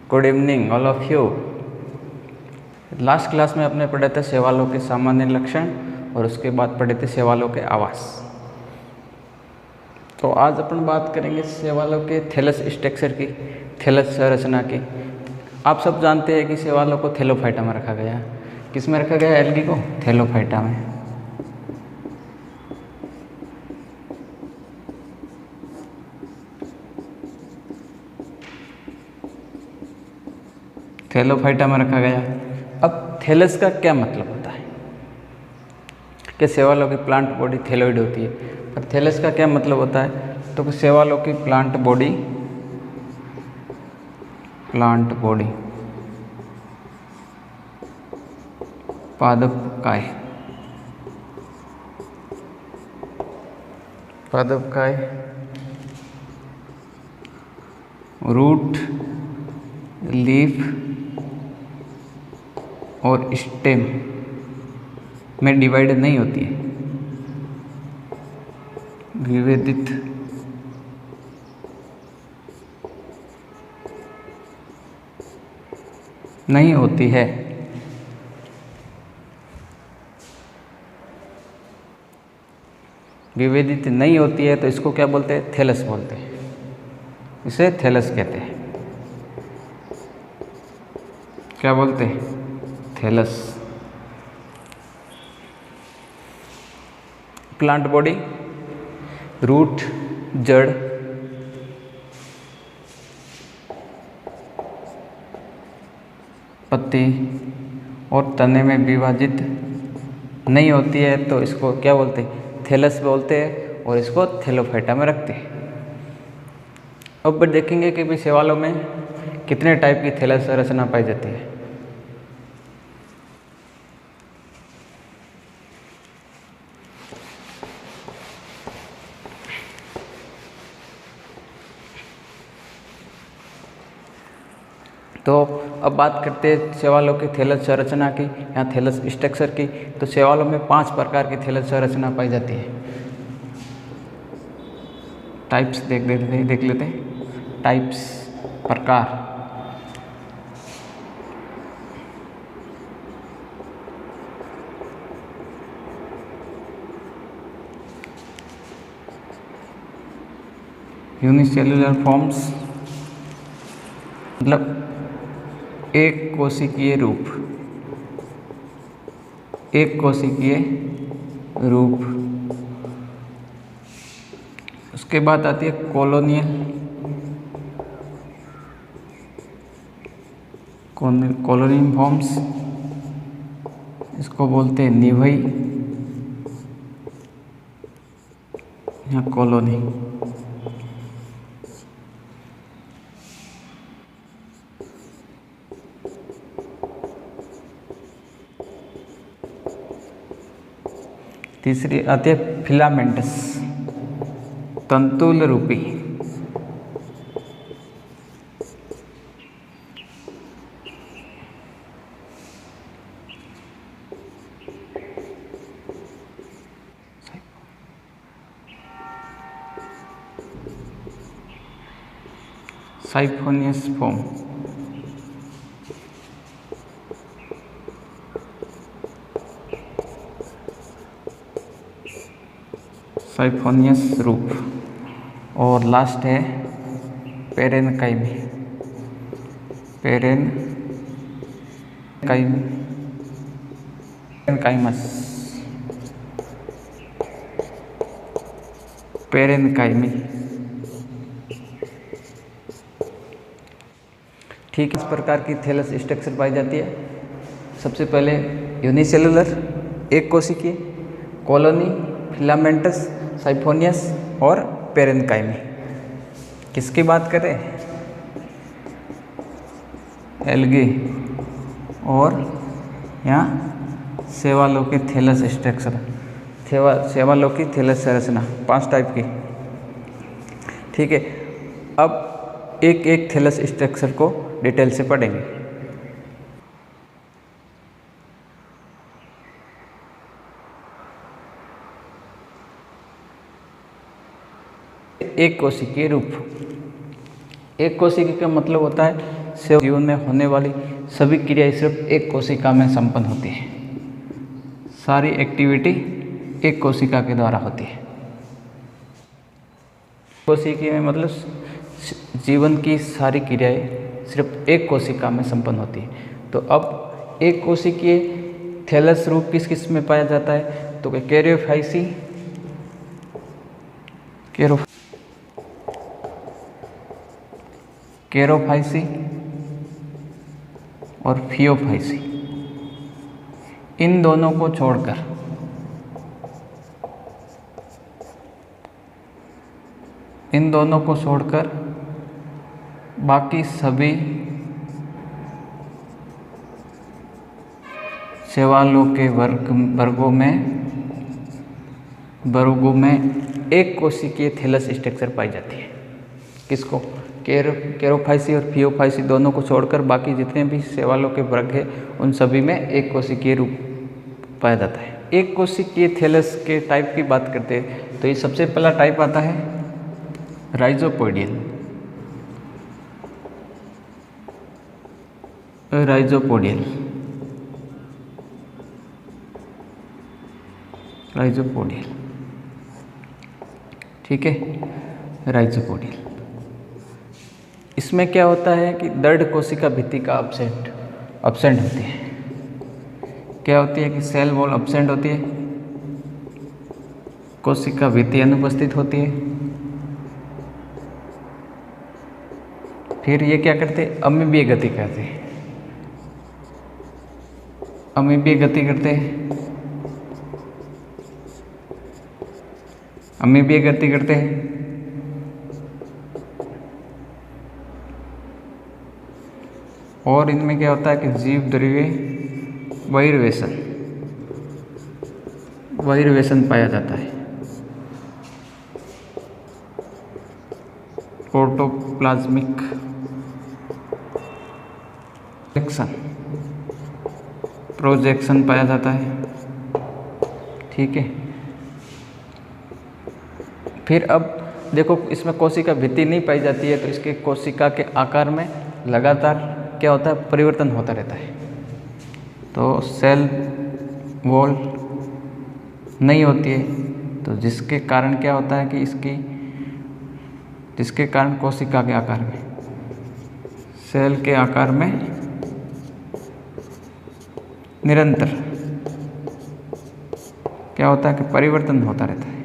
Good evening all of you. Last class में अपने पढ़े थे शैवालों के सामान्य लक्षण और उसके बाद पढ़े थे शैवालों के आवास। तो आज अपन बात करेंगे शैवालों के थैलस स्ट्रक्चर की, थैलस संरचना की। आप सब जानते हैं कि शैवालों को थैलोफाइटा में रखा गया है। किस में रखा गया है एल्गी को? थैलोफाइटा में। थैलोफाइटा में रखा गया। अब थैलस का क्या मतलब होता है कि शैवालों की प्लांट बॉडी थैलोइड होती है, पर थैलस का क्या मतलब होता है? तो शैवालों की प्लांट बॉडी पादपकाय रूट, लीफ और स्टेम में डिवाइड नहीं होती है, विभेदित नहीं होती है। विभेदित नहीं होती है तो इसको क्या बोलते हैं? थैलस बोलते हैं। इसे थैलस कहते हैं। क्या बोलते हैं? थैलस। प्लांट बॉडी, रूट, जड़, पत्ती और तने में विभाजित नहीं होती है तो इसको क्या बोलते हैं? थैलस बोलते हैं और इसको थैलोफाइटा में रखते हैं। अब देखेंगे कि भी शैवालों में कितने टाइप की थैलस संरचना पाई जाती है। तो अब बात करते हैं शैवालों की थैलस संरचना की या थैलस स्ट्रक्चर की। तो शैवालों में 5 प्रकार की थैलस संरचना पाई जाती है। टाइप्स देख लेते हैं। टाइप्स, प्रकार। यूनिसेल्युलर फॉर्म्स मतलब एक कोशिकीय रूप। उसके बाद आती है कॉलोनियल फॉर्म्स। इसको बोलते हैं निभई या कॉलोनी। तीसरी आती है फिलामेंटस, तंतुल रूपी। साइफोनियस फॉर्म। साइफोनियस रूप। और लास्ट है पेरेनकाइमी। पेरेनकाइमी। ठीक, इस प्रकार की थैलस स्ट्रक्चर पाई जाती है। सबसे पहले यूनिसेलुलर एक कोशिकीय, कॉलोनी, फिलामेंटस, साइफोनियस और पेरेनकाइमी। किसकी बात करें? एल्गी और यहाँ शैवालों के थैलस स्ट्रक्चर, शैवालों की थैलस संरचना 5 टाइप की। ठीक है, अब एक एक थैलस स्ट्रक्चर को डिटेल से पढ़ेंगे। एक कोशिकीय रूप। एक कोशिकीय का मतलब होता है जीवन में होने वाली सभी क्रियाएं सिर्फ एक कोशिका में संपन्न होती है। सारी एक्टिविटी एक कोशिका के द्वारा होती है। कोशिका में मतलब जीवन की सारी क्रियाएं सिर्फ एक कोशिका में संपन्न होती है। तो अब एक कोशिकीय थैलस रूप किस किस में पाया जाता है? तो कैरियोफाइसी, कैरोफाइसी और फियोफाइसी। इन दोनों को छोड़कर बाकी सभी शैवालों के वर्गों में एक कोशिकीय थैलस स्ट्रक्चर पाई जाती है। किसको? कैरोफाइसी और फियोफाइसी दोनों को छोड़कर बाकी जितने भी शैवालों के वर्ग हैं उन सभी में एक कोशिकीय रूप पाया जाता है। एक कोशिकीय थैलस के टाइप की बात करते हैं तो ये सबसे पहला टाइप आता है राइजोपोडियल। ठीक है, राइजोपोडियल। इसमें क्या होता है कि दृढ़ कोशिका भित्ति का अब्सेंट होती है। क्या होती है कि सेल वॉल अब्सेंट होती है, कोशिका भित्ति अनुपस्थित होती है। फिर ये क्या करते हैं? अमीबीय गति करते हैं। अमीबीय गति करते हैं। और इनमें क्या होता है कि जीव द्रव्य बहिर्वेशन पाया जाता है। प्रोटोप्लाज्मिक प्रोजेक्शन पाया जाता है। ठीक है। फिर अब देखो, इसमें कोशिका भित्ति नहीं पाई जाती है तो इसके कोशिका के आकार में लगातार क्या होता है? परिवर्तन होता रहता है। तो सेल वॉल नहीं होती है, तो जिसके कारण क्या होता है कि जिसके कारण कोशिका के आकार में, सेल के आकार में निरंतर क्या होता है कि परिवर्तन होता रहता है।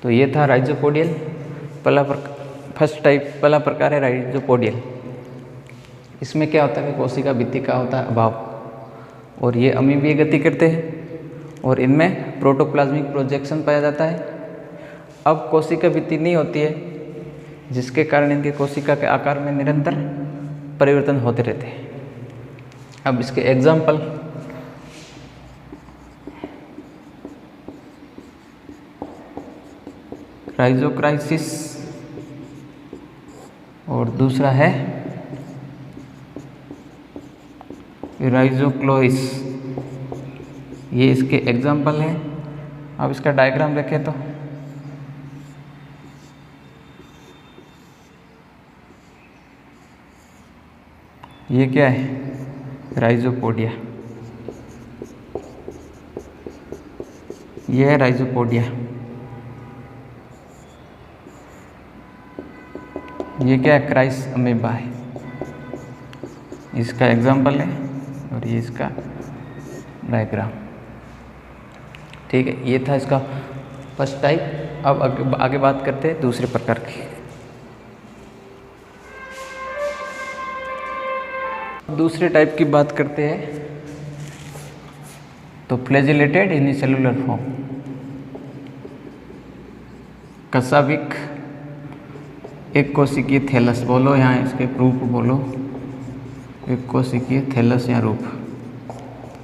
तो ये था राइजोपोडियल। पहला प्रकार है राइजोपोडियल। इसमें क्या होता है कि कोशिका भित्ति का होता है अभाव, और ये अमीबीय गति करते हैं और इनमें प्रोटोप्लाज्मिक प्रोजेक्शन पाया जाता है। अब कोशिका भित्ति नहीं होती है, जिसके कारण इनके कोशिका के आकार में निरंतर परिवर्तन होते रहते हैं। अब इसके एग्जाम्पल, राइजोक्राइसिस और दूसरा है राइजोक्लोइस। ये इसके एग्जाम्पल है। अब इसका डायग्राम देखें तो ये क्या है? राइजोपोडिया। ये है राइजोपोडिया। ये क्या है? क्राइस अमीबा है, इसका एग्जाम्पल है, और ये इसका डायग्राम। ठीक है, ये था इसका फर्स्ट टाइप। अब आगे बात करते हैं दूसरे प्रकार की। दूसरे टाइप की बात करते हैं तो फ्लैजिलेटेड यूनिसेलुलर फॉर्म। कसाविक एक कोशिकीय थैलस, बोलो यहाँ इसके रूप बोलो, एक कोशिकीय थैलस या रूप।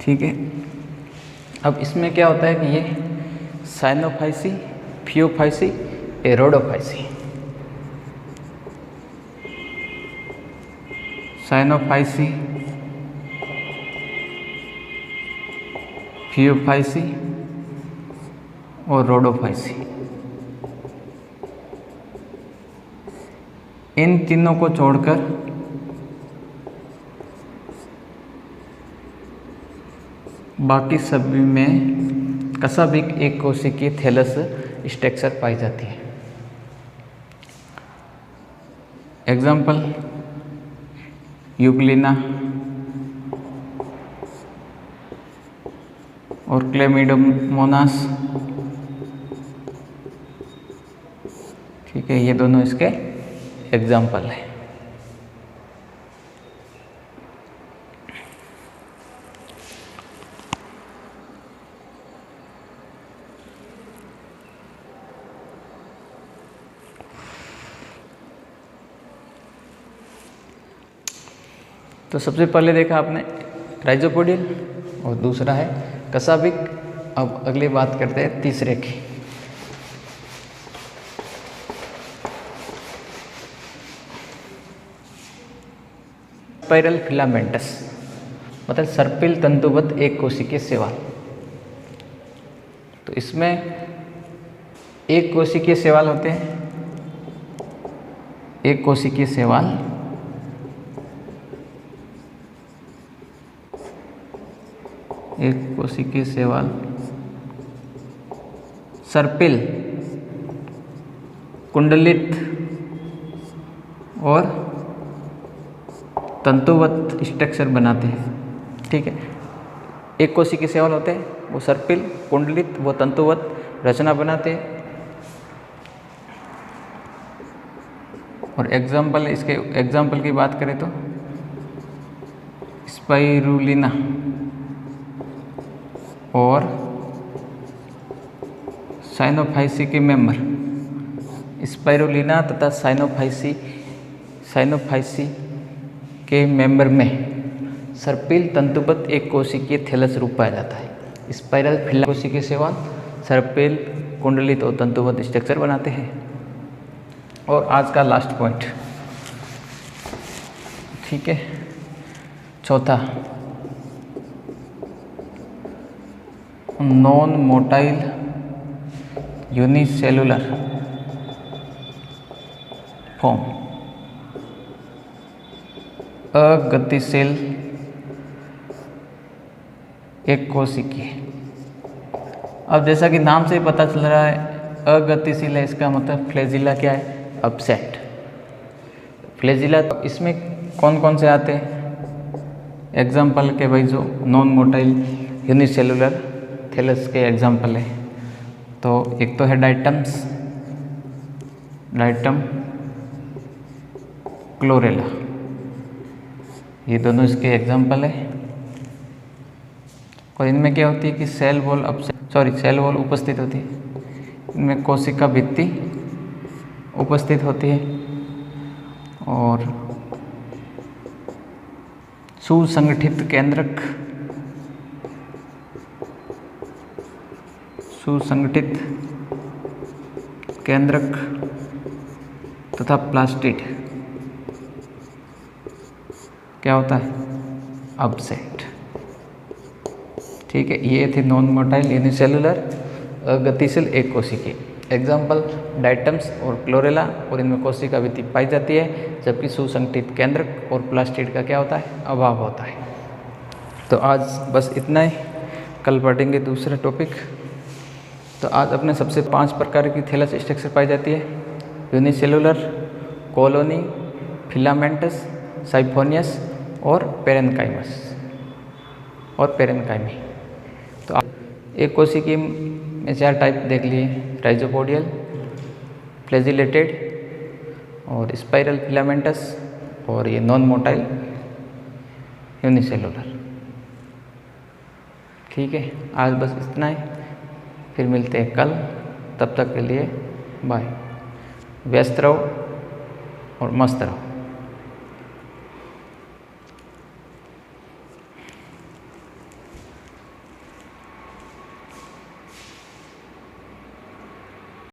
ठीक है। अब इसमें क्या होता है कि ये साइनोफाइसी, फियोफाइसी, एरोडोफाइसी, साइनोफाइसी, फियोफाइसी और रोडोफाइसी। इन तीनों को छोड़कर बाकी सभी में कशाभिक एक कोशिकीय थैलस स्ट्रक्चर पाई जाती है। एग्जाम्पल यूग्लिना और क्लेमिडोमोनास। ठीक है, ये दोनों इसके एग्जाम्पल है। तो सबसे पहले देखा आपने राइजोपोडियल और दूसरा है कशाभिक। अब अगली बात करते हैं तीसरे की। स्पाइरल फिलामेंटस मतलब सर्पिल तंतुबद्ध एक कोशिकीय शैवाल। तो इसमें एक कोशिकीय शैवाल होते हैं। एक कोशिकीय शैवाल सर्पिल, कुंडलित और तंतुवत स्ट्रक्चर बनाते हैं। ठीक है, एक कोशिकीय शैवाल होते हैं, वो सर्पिल, कुंडलित व तंतुवत रचना बनाते हैं। और एग्जाम्पल, इसके एग्जाम्पल की बात करें तो स्पाइरुलिना और साइनोफाइसी के मेंबर। स्पाइरुलिना तथा साइनोफाइसी के मेंबर में सर्पिल तंतुबद्ध एक कोशिकीय थैलस रूप पाया जाता है। स्पाइरल फिला कोशिकीय शैवाल सर्पिल, कुंडलित और तंतुबद्ध स्ट्रक्चर बनाते हैं। और आज का लास्ट पॉइंट, ठीक है, चौथा, नॉन मोटाइल यूनिसेलुलर फॉर्म, अगतिशील एक कोशिकीय। अब जैसा कि नाम से ही पता चल रहा है अगतिशील है, इसका मतलब फ्लैजिला क्या है, अपसेट। फ्लैजिला, इसमें कौन कौन से आते हैं एग्जाम्पल के भाई, जो नॉन मोटाइल यूनिसेलुलर थैलस के एग्जाम्पल है। तो एक तो है डाइटम क्लोरेला, ये दोनों इसके एग्जाम्पल है। और इनमें क्या होती है कि सेल वॉल उपस्थित होती है। इनमें कोशिका भित्ति उपस्थित होती है और सुसंगठित केंद्रक तथा प्लास्टिड क्या होता है, अपसेट। ठीक है, ये थी नॉन मोटाइल यूनिसेलुलर अगतिशील एक कोशिकीय। एग्जाम्पल डाइटम्स और क्लोरेला, और इनमें कोशिका भित्ति पाई जाती है, जबकि सुसंगठित केंद्रक और प्लास्टिड का क्या होता है, अभाव होता है। तो आज बस इतना ही, कल पढ़ेंगे दूसरा टॉपिक। तो आज अपने सबसे 5 प्रकार की थैलस स्ट्रक्चर पाई जाती है, यूनिसेलुलर, कॉलोनी, फिलामेंटस, साइफोनियस और पेरेनकाइमी। तो आप एक कोशिकीय में 4 टाइप देख लिए, राइजोपोडियल, फ्लैजिलेटेड और स्पाइरल फिलामेंटस और ये नॉन मोटाइल यूनिसेलुलर। ठीक है, आज बस इतना ही, फिर मिलते हैं कल। तब तक के लिए बाय। व्यस्त रहो और मस्त रहो।